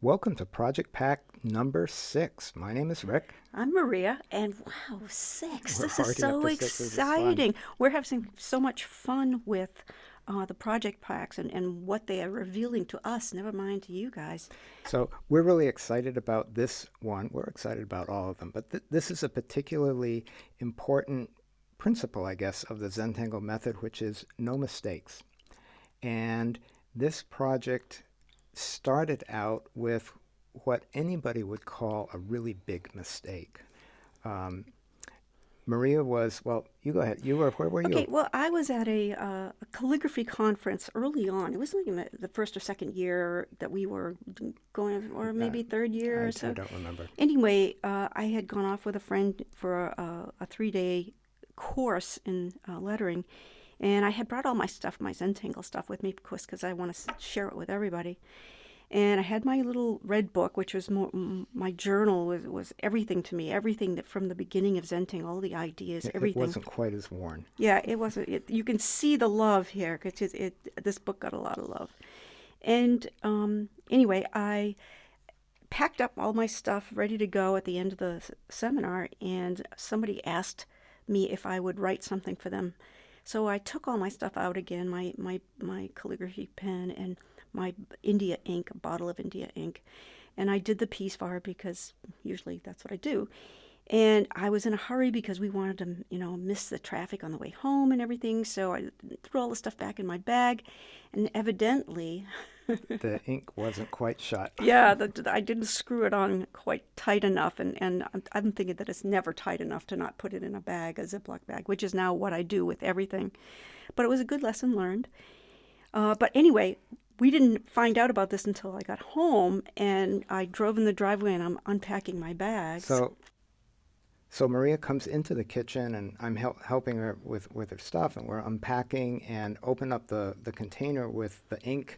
Welcome to Project Pack number 6. My name is Rick. I'm Maria, and wow, six. We're This is already up so to 6. This is fun. exciting. We're having so much fun with the project packs and what they are revealing to us, never mind to you guys. So, we're really excited about this one. We're excited about all of them, but this is a particularly important principle, I guess, of the Zentangle Method, which is no mistakes. And this project started out with what anybody would call a really big mistake. Um, Maria was, well, you go ahead. Where were Okay, you? well, I was at a calligraphy conference early on. It was like in the first or second year that we were going, or Uh, maybe third year or I so. don't remember. Anyway, I had gone off with a friend for a 3 day course in lettering, and I had brought all my stuff, my Zentangle stuff, with me, of course, because I want to share it with everybody. And I had my little red book, which was my journal, was everything to me, everything that from the beginning of Zenting, all the ideas, It everything. wasn't quite as worn. Yeah, it wasn't. You can see the love here because this book got a lot of love. And anyway, I packed up all my stuff ready to go at the end of the seminar, and somebody asked me if I would write something for them. So I took all my stuff out again, my calligraphy pen and my India ink, a bottle of India ink, and I did the piece for her because usually that's what I do. And I was in a hurry because we wanted to, miss the traffic on the way home and everything. So I threw all the stuff back in my bag, and evidently, The ink wasn't quite shut. yeah, I didn't screw it on quite tight enough, and I'm thinking that it's never tight enough to not put it in a bag, a Ziploc bag, which is now what I do with everything. But it was a good lesson learned. But anyway, we didn't find out about this until I got home, and I drove in the driveway and I'm unpacking my bags. So, so Maria comes into the kitchen, and I'm helping her with her stuff, and we're unpacking and open up the container with the ink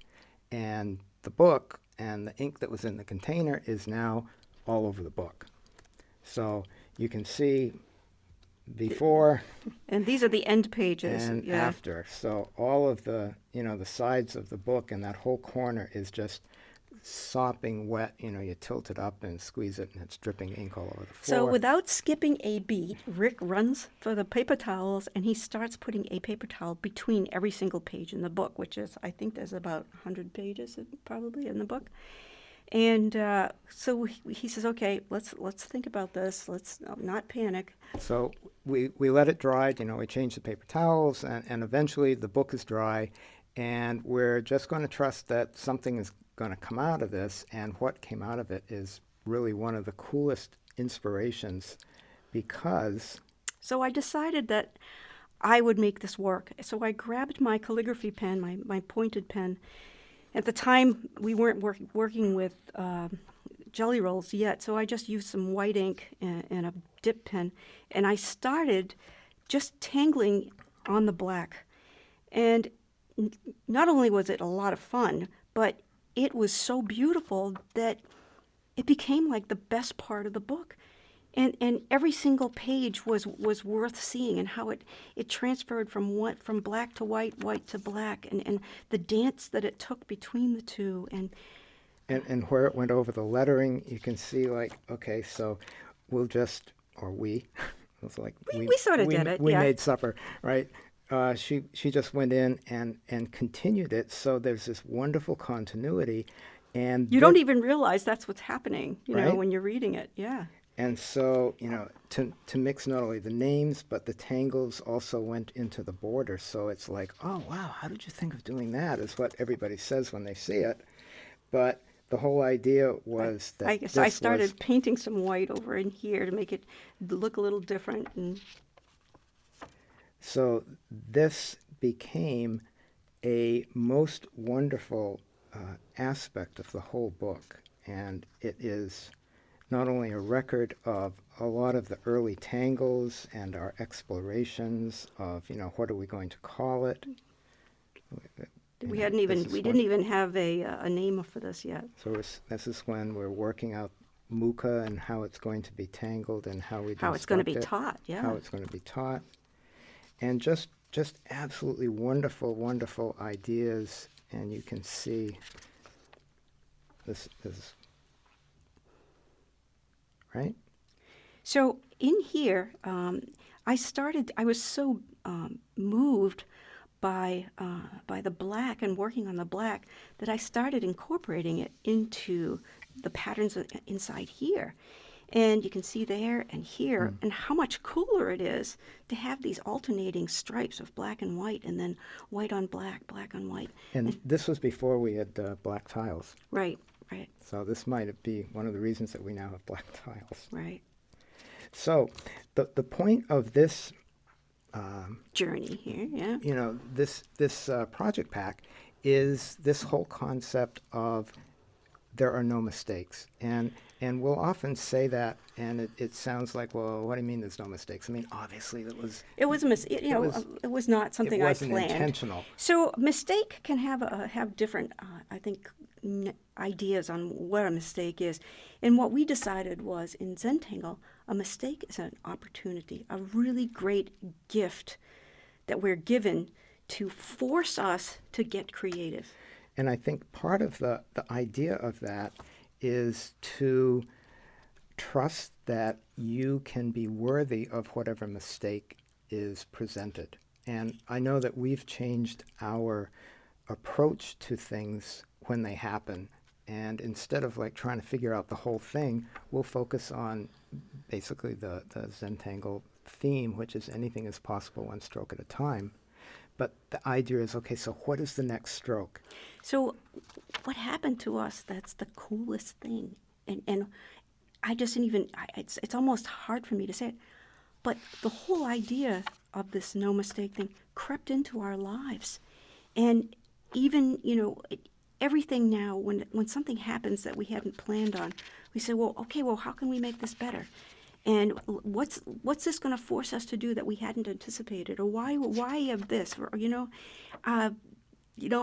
and the book, and the ink that was in the container is now all over the book. So you can see before And these are the end pages. and Yeah. after. So all of the sides of the book and that whole corner is just sopping wet. You tilt it up and squeeze it, and it's dripping ink all over the So floor. without skipping a beat, Rick runs for the paper towels and he starts putting a paper towel between every single page in the book, which is, I think there's about 100 pages probably in the book. And so he says, okay, let's think about this. Let's not panic. So we let it dry. We change the paper towels, and eventually the book is dry, and we're just going to trust that something is going to come out of this. And what came out of it is really one of the coolest inspirations because So I decided that I would make this work. So I grabbed my calligraphy pen, my pointed pen. At the time, we weren't working with jelly rolls yet, so I just used some white ink and a dip pen, and I started just tangling on the black. And not only was it a lot of fun, but it was so beautiful that it became like the best part of the book. And every single page was worth seeing, and how it transferred from black to white, white to black, and the dance that it took between the two. and where it went over the lettering, you can see, like, okay, so we'll just, or we, it's like We sort of did it, we yeah. made supper, right? She just went in and continued it. So there's this wonderful continuity, and You don't even realize that's what's happening, right. when you're reading it. Yeah. And so, to mix not only the names, but the tangles also went into the border. So it's like, oh, wow, how did you think of doing that? Is what everybody says when they see it. But the whole idea was that I guess I this was, started painting some white over in here to make it look a little different. And so this became a most wonderful aspect of the whole book. And it is not only a record of a lot of the early tangles and our explorations of, what are we going to call it? we This is we what, didn't even have a name for this yet. so this is when we're working out Muka and how it's going to be tangled and how we'd How it's going to be instruct it, taught. how Yeah. it's going to be taught, and just absolutely wonderful, wonderful ideas. And you can see this right? So in here, I was so moved by the black and working on the black that I started incorporating it into the patterns inside here. And you can see there and here, and how much cooler it is to have these alternating stripes of black and white, and then white on black, black on white. And this was before we had black tiles. Right, right, So this might be one of the reasons that we now have black tiles. right. So the point of this, Journey here, yeah. this project pack is this whole concept of there are no mistakes. And we'll often say that, and it sounds like, well, what do you mean there's no mistakes? I mean, obviously it was It was not something it I wasn't planned. intentional. So mistake can have different, I think, ideas on what a mistake is. And what we decided was in Zentangle, a mistake is an opportunity, a really great gift that we're given to force us to get creative. And I think part of the idea of that is to trust that you can be worthy of whatever mistake is presented. And I know that we've changed our approach to things when they happen. And instead of like trying to figure out the whole thing, we'll focus on basically the Zentangle theme, which is anything is possible one stroke at a time. But the idea is, okay, so what is the next stroke? So what happened to us, that's the coolest thing. And I just didn't even, it's almost hard for me to say it, but the whole idea of this no mistake thing crept into our lives. And even, everything now, when something happens that we hadn't planned on, we say, well, okay, well, how can we make this better? And what's this going to force us to do that we hadn't anticipated? Or why of this? Or, I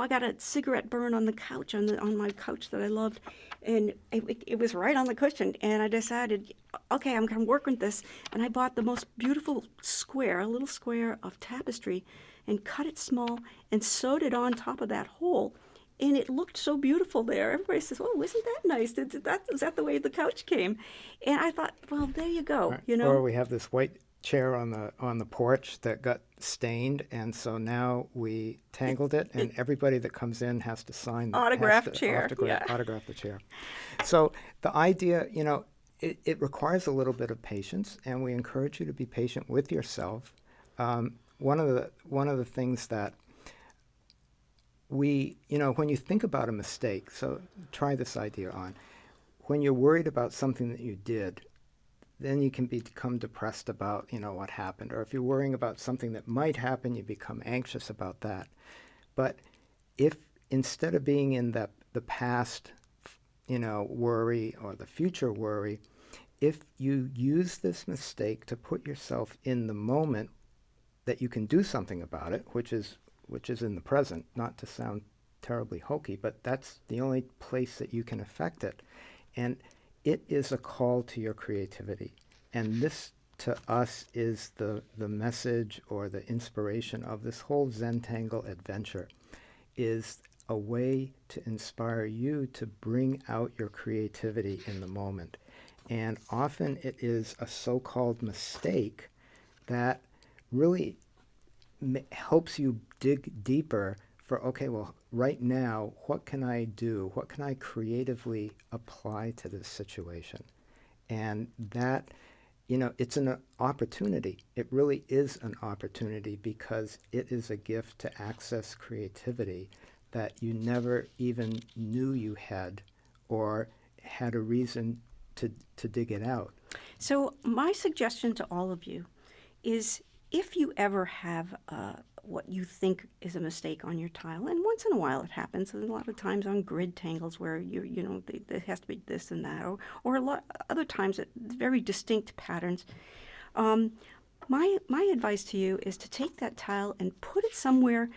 got a cigarette burn on the couch, on my couch that I loved, and it was right on the cushion. And I decided, okay, I'm going to work with this. And I bought the most beautiful square, a little square of tapestry, and cut it small and sewed it on top of that hole. And it looked so beautiful there. Everybody says, "Oh, isn't that nice? Is that the way the couch came?" And I thought, well, there you go. Right. Or we have this white chair on the porch that got stained, and so now we tangled it, and everybody that comes in has to sign Autograph has to chair. autograph the chair. So the idea, it requires a little bit of patience, and we encourage you to be patient with yourself. One of the things that when you think about a mistake, so try this idea on. When you're worried about something that you did, then you can become depressed about, what happened. Or if you're worrying about something that might happen, you become anxious about that. But if instead of being in the past, worry or the future worry, if you use this mistake to put yourself in the moment that you can do something about it, which is in the present, not to sound terribly hokey, but that's the only place that you can affect it. And it is a call to your creativity. And this, to us, is the message or the inspiration of this whole Zentangle adventure, is a way to inspire you to bring out your creativity in the moment. And often it is a so-called mistake that really helps you dig deeper for, okay, well, right now, what can I do? What can I creatively apply to this situation? And that, it's an opportunity. It really is an opportunity because it is a gift to access creativity that you never even knew you had or had a reason to dig it out. So my suggestion to all of you is, if you ever have what you think is a mistake on your tile, and once in a while it happens, and a lot of times on grid tangles where there has to be this and that, or a lot other times at very distinct patterns. My advice to you is to take that tile and put it somewhere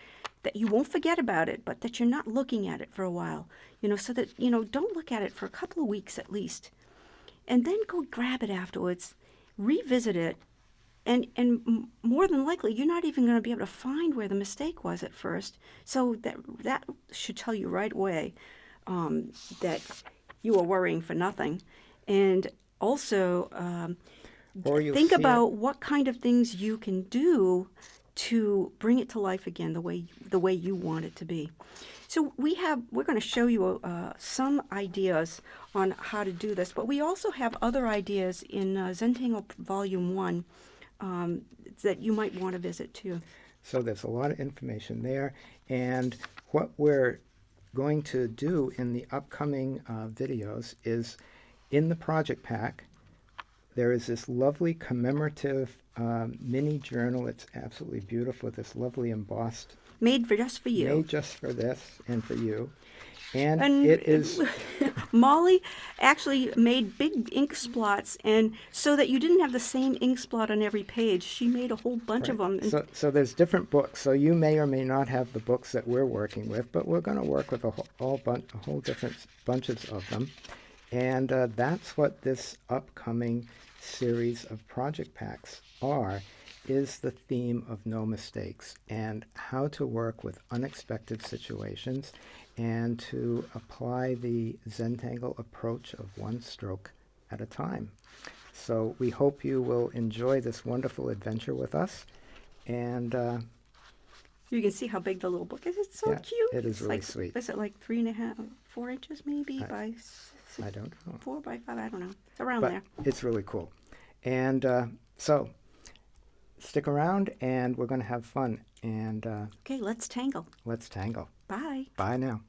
that you won't forget about it, but that you're not looking at it for a while, so that don't look at it for a couple of weeks at least, and then go grab it afterwards, revisit it. And more than likely, you're not even going to be able to find where the mistake was at first. So that should tell you right away that you are worrying for nothing. And also Or you'll think see it. about what kind of things you can do to bring it to life again the way you want it to be. So we're going to show you some ideas on how to do this, but we also have other ideas in Zentangle Volume 1 that you might want to visit too. So there's a lot of information there. And what we're going to do in the upcoming videos is in the project pack, there is this lovely commemorative mini journal. It's absolutely beautiful, this lovely embossed, Made just for you. made just for this and for you. And And it is, Molly actually made big ink splots, and so that you didn't have the same ink spot on every page, she made a whole bunch of them. And so there's different books. So you may or may not have the books that we're working with, but we're going to work with a whole different bunches of them. And that's what this upcoming series of project packs are, is the theme of no mistakes and how to work with unexpected situations and to apply the Zentangle approach of one stroke at a time. So we hope you will enjoy this wonderful adventure with us. And you can see how big the little book is. It's so yeah, cute. it is It's really like, sweet. is it like 3.5, 4 inches maybe by I don't know. 4 by 5? I don't know. It's around But there. it's really cool. And so stick around and we're going to have fun. And Okay, let's tangle. let's tangle. Bye. Bye now.